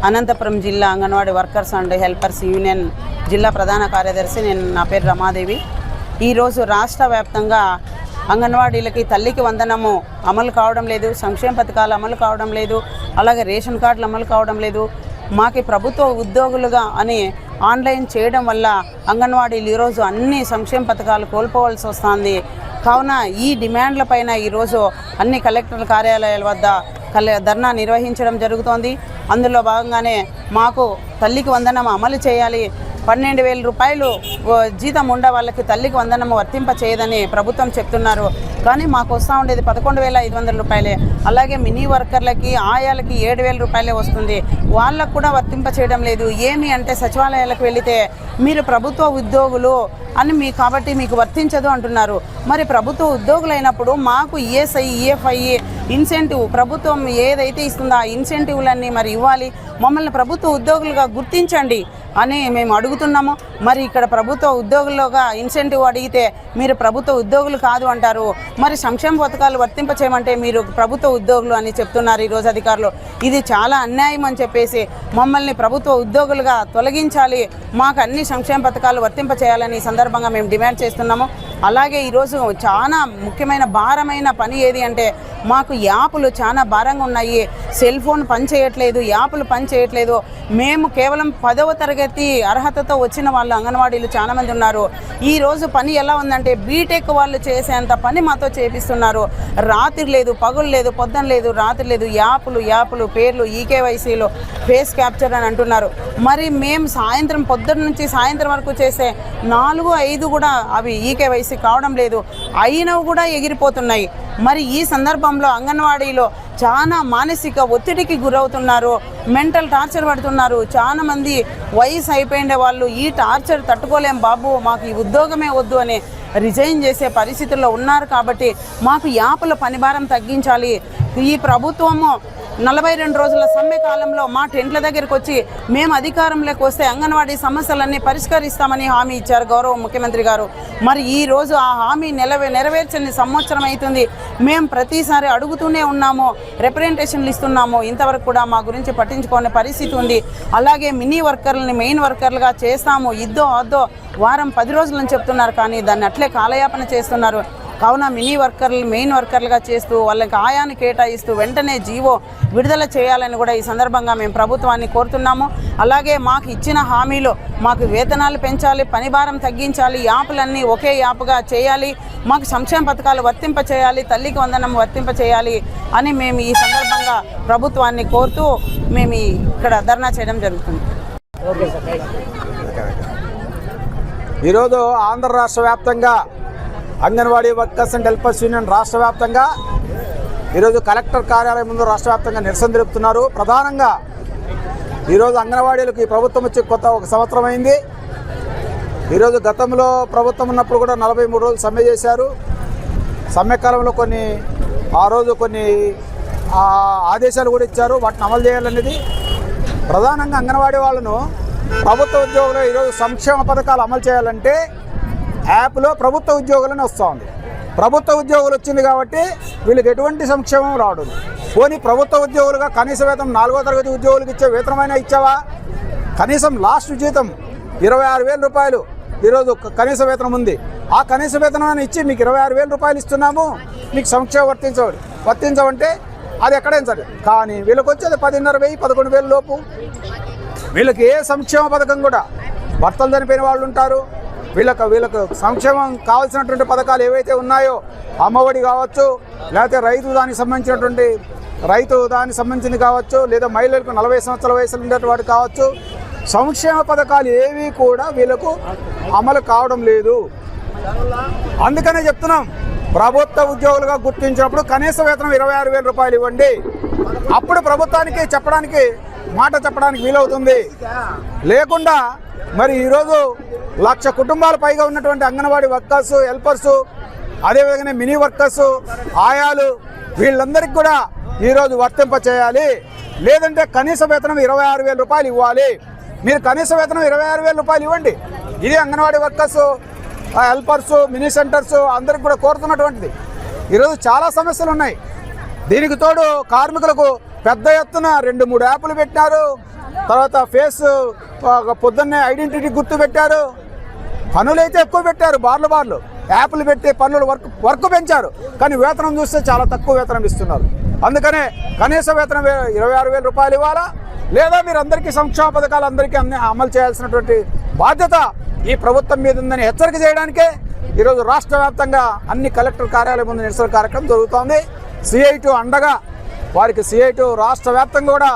అనంతపురం జిల్లా anganwadi workers and helpers union జిల్లా ప్రధాన కార్యదర్శి. నా పేరు రమాదేవి. ఈరోజు రాష్ట్ర వ్యాప్తంగా అంగన్వాడీలకి తల్లికి వందనము అమలు కావడం లేదు, సంక్షేమ పథకాలు అమలు కావడం లేదు, అలాగే రేషన్ కార్డులు అమలు కావడం లేదు. మాకు ప్రభుత్వ ఉద్యోగులుగా అని ఆన్లైన్ చేయడం వల్ల అంగన్వాడీలు ఈరోజు అన్ని సంక్షేమ పథకాలు కోల్పోవాల్సి వస్తుంది. కావున ఈ డిమాండ్ల పైన ఈరోజు అన్ని కలెక్టర్ కార్యాలయాల వద్ద ధర్నా నిర్వహించడం జరుగుతోంది. అందులో భాగంగానే మాకు తల్లికి వందనం అమలు చేయాలి, 12,000 రూపాయలు జీతం ఉండే వాళ్ళకి తల్లికి వందనము వర్తింప చేయదని ప్రభుత్వం చెప్తున్నారు. కానీ మాకు వస్తూ ఉండేది 11,500 రూపాయలే. అలాగే మినీ వర్కర్లకి ఆయాలకి 7,000 రూపాయలే వస్తుంది. వాళ్ళకు కూడా వర్తింప చేయడం లేదు. ఏమి అంటే సచివాలయాలకు వెళితే మీరు ప్రభుత్వ ఉద్యోగులు అని కాబట్టి మీకు వర్తించదు అంటున్నారు. మరి ప్రభుత్వ ఉద్యోగులు అయినప్పుడు మాకు ఈఎస్ఐ, ఈఎఫ్ఐ ఇన్సెంటివ్ ప్రభుత్వం ఏదైతే ఇస్తుందో ఆ ఇన్సెంటివ్లన్నీ మరి ఇవ్వాలి, మమ్మల్ని ప్రభుత్వ ఉద్యోగులుగా గుర్తించండి అని మేము అడుగుతున్నాము. మరి ఇక్కడ ప్రభుత్వ ఉద్యోగులుగా ఇన్సెంటివ్ అడిగితే మీరు ప్రభుత్వ ఉద్యోగులు కాదు అంటారు. మరి సంక్షేమ పథకాలు వర్తింప చేయమంటే మీరు ప్రభుత్వ ఉద్యోగులు అని చెప్తున్నారు ఈరోజు అధికారులు. ఇది చాలా అన్యాయం అని చెప్పేసి మమ్మల్ని ప్రభుత్వ ఉద్యోగులుగా తొలగించాలి, మాకు అన్ని సంక్షేమ పథకాలు వర్తింప చేయాలని ఈ సందర్భంగా మేము డిమాండ్ చేస్తున్నాము. అలాగే ఈరోజు చాలా ముఖ్యమైన భారమైన పని ఏది అంటే మాకు యాప్లు చాలా భారంగా ఉన్నాయి. సెల్ ఫోన్ పనిచేయట్లేదు, యాప్లు పనిచేయట్లేదు. మేము కేవలం 10వ తరగతి అర్హతతో వచ్చిన వాళ్ళు అంగన్వాడీలు చాలామంది ఉన్నారు. ఈరోజు పని ఎలా ఉందంటే బీటెక్ వాళ్ళు చేసేంత పని మాతో చేపిస్తున్నారు. రాత్రి లేదు, పగులు లేదు, పొద్దున లేదు, రాత్రి లేదు. యాప్లు పేర్లు, ఈకేవైసీలు, ఫేస్ క్యాప్చర్ అని అంటున్నారు. మరి మేము సాయంత్రం పొద్దున్న నుంచి సాయంత్రం వరకు చేసే 4-5 కూడా అవి ఈకేవైసీ కావడం లేదు. అయినవి కూడా ఎగిరిపోతున్నాయి. మరి ఈ సందర్భంలో అంగన్వాడీలో చాలా మానసిక ఒత్తిడికి గురవుతున్నారు, మెంటల్ టార్చర్ పడుతున్నారు. చాలా మంది వయసు అయిపోయిన వాళ్ళు ఈ టార్చర్ తట్టుకోలేం బాబు, మాకు ఈ ఉద్యోగమే వద్దు అని రిజైన్ చేసే పరిస్థితుల్లో ఉన్నారు. కాబట్టి మాకు యాప్ల పనిభారం తగ్గించాలి. ఈ ప్రభుత్వము 42 రోజుల సమ్మె కాలంలో మా టెంట్ల దగ్గరికి వచ్చి మేము అధికారంలోకి వస్తే అంగన్వాడీ సమస్యలన్నీ పరిష్కరిస్తామని హామీ ఇచ్చారు గౌరవ ముఖ్యమంత్రి గారు. మరి ఈరోజు ఆ హామీ నెరవేర్చని సంవత్సరం అవుతుంది. మేము ప్రతిసారి అడుగుతూనే ఉన్నాము, రిప్రజెంటేషన్లు ఇస్తున్నాము, ఇంతవరకు కూడా మా గురించి పట్టించుకునే పరిస్థితి ఉంది. అలాగే మినీ వర్కర్లని మెయిన్ వర్కర్లుగా చేస్తాము, ఇద్దో అద్దో వారం 10 రోజులని చెప్తున్నారు. కానీ దాన్ని అట్లే కాలయాపన చేస్తున్నారు. కావున మినీ వర్కర్లు మెయిన్ వర్కర్లుగా చేస్తూ వాళ్ళకి ఆయాన్ని కేటాయిస్తూ వెంటనే జీవో విడుదల చేయాలని కూడా ఈ సందర్భంగా మేము ప్రభుత్వాన్ని కోరుతున్నాము. అలాగే మాకు ఇచ్చిన హామీలో మాకు వేతనాలు పెంచాలి, పనిభారం తగ్గించాలి, యాప్లన్నీ ఒకే యాప్గా చేయాలి, మాకు సంక్షేమ పథకాలు వర్తింప చేయాలి, తల్లికి వందనం వర్తింప చేయాలి అని మేము ఈ సందర్భంగా ప్రభుత్వాన్ని కోరుతూ మేము ఇక్కడ ధర్నా చేయడం జరుగుతుంది. ఈరోజు ఆంధ్ర రాష్ట్ర వ్యాప్తంగా anganwadi workers and helpers union రాష్ట్ర వ్యాప్తంగా ఈరోజు కలెక్టర్ కార్యాలయం ముందు రాష్ట్ర వ్యాప్తంగా నిరసన తెలుపుతున్నారు. ప్రధానంగా ఈరోజు అంగన్వాడీలకు ఈ ప్రభుత్వం వచ్చి ఒక సంవత్సరం అయింది. ఈరోజు గతంలో ప్రభుత్వం ఉన్నప్పుడు కూడా 43 రోజులు సమ్మె చేశారు. సమ్మె కాలంలో ఆ రోజు కొన్ని ఆదేశాలు కూడా ఇచ్చారు, వాటిని అమలు చేయాలనేది. ప్రధానంగా అంగన్వాడీ వాళ్ళను ప్రభుత్వ ఉద్యోగులు ఈరోజు సంక్షేమ పథకాలు అమలు చేయాలంటే యాప్లో ప్రభుత్వ ఉద్యోగులని వస్తూ ఉంది. ప్రభుత్వ ఉద్యోగులు వచ్చింది కాబట్టి వీళ్ళకి ఎటువంటి సంక్షేమం రావడం. పోనీ ప్రభుత్వ ఉద్యోగులుగా కనీస వేతనం 4వ తరగతి ఉద్యోగులకు ఇచ్చే వేతనమైనా ఇచ్చావా? కనీసం లాస్ట్ జీతం 26,000 రూపాయలు ఈరోజు కనీస వేతనం ఉంది. ఆ కనీస వేతనం ఇచ్చి మీకు 26,000 రూపాయలు ఇస్తున్నాము, మీకు సంక్షేమం వర్తించవంటే అది ఎక్కడైనా సరే. కానీ వీళ్ళకి వచ్చేది 10,500, 11,000 లోపు. వీళ్ళకి ఏ సంక్షేమ పథకం కూడా, భర్తలు చనిపోయిన వాళ్ళు ఉంటారు, వీళ్ళకు సంక్షేమం కావాల్సినటువంటి పథకాలు ఏవైతే ఉన్నాయో అమ్మఒడి కావచ్చు, లేకపోతే దానికి సంబంధించింది కావచ్చు, లేదా మహిళలకు 40 సంవత్సరాల వయసులు ఉండేటువంటి కావచ్చు, సంక్షేమ పథకాలు ఏవి కూడా వీళ్ళకు అమలు కావడం లేదు. అందుకనే చెప్తున్నాం, ప్రభుత్వ ఉద్యోగులుగా గుర్తించినప్పుడు కనీస వేతనం 26,000 రూపాయలు ఇవ్వండి. అప్పుడు ప్రభుత్వానికి మాట చెప్పడానికి వీలవుతుంది. లేకుండా మరి ఈరోజు 1,00,000 కుటుంబాల పైగా ఉన్నటువంటి అంగన్వాడీ వర్కర్స్, హెల్పర్స్, అదేవిధంగా మినీ వర్కర్స్, ఆయాలు వీళ్ళందరికీ కూడా ఈరోజు వర్తింప చేయాలి. లేదంటే కనీస వేతనం 26,000 రూపాయలు ఇవ్వాలి. మీరు కనీస వేతనం 26,000 రూపాయలు ఇవ్వండి. ఇది anganwadi workers, helpers, mini centres అందరికి కూడా కోరుతున్నటువంటిది. ఈరోజు చాలా సమస్యలు ఉన్నాయి. దీనికి తోడు కార్మికులకు పెద్ద ఎత్తున 2-3 యాప్లు పెట్టినారు. తర్వాత ఫేస్ పొద్దున్నే ఐడెంటిటీ గుర్తు పెట్టారు. పనులైతే ఎక్కువ పెట్టారు, బార్లు యాప్లు పెట్టి పనులు వర్క్ పెంచారు. కానీ వేతనం చూస్తే చాలా తక్కువ వేతనం ఇస్తున్నారు. అందుకనే కనీస వేతనం 26,000 రూపాయలు ఇవ్వాలా, లేదా మీరు అందరికీ సంక్షేమ పథకాలు అందరికీ అమలు చేయాల్సినటువంటి బాధ్యత ఈ ప్రభుత్వం మీద ఉందని హెచ్చరిక చేయడానికే ఈరోజు రాష్ట్ర వ్యాప్తంగా అన్ని కలెక్టర్ కార్యాలయం ముందు నిరసన కార్యక్రమం జరుగుతోంది. CI2 అండగా వారికి CI2 రాష్ట్ర వ్యాప్తంగా కూడా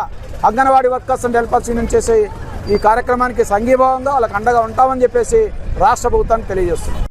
anganwadi workers and helpers union చేసే ఈ కార్యక్రమానికి సంఘీభావంగా వాళ్ళకి అండగా ఉంటామని చెప్పేసి రాష్ట్ర ప్రభుత్వానికి తెలియజేస్తుంది.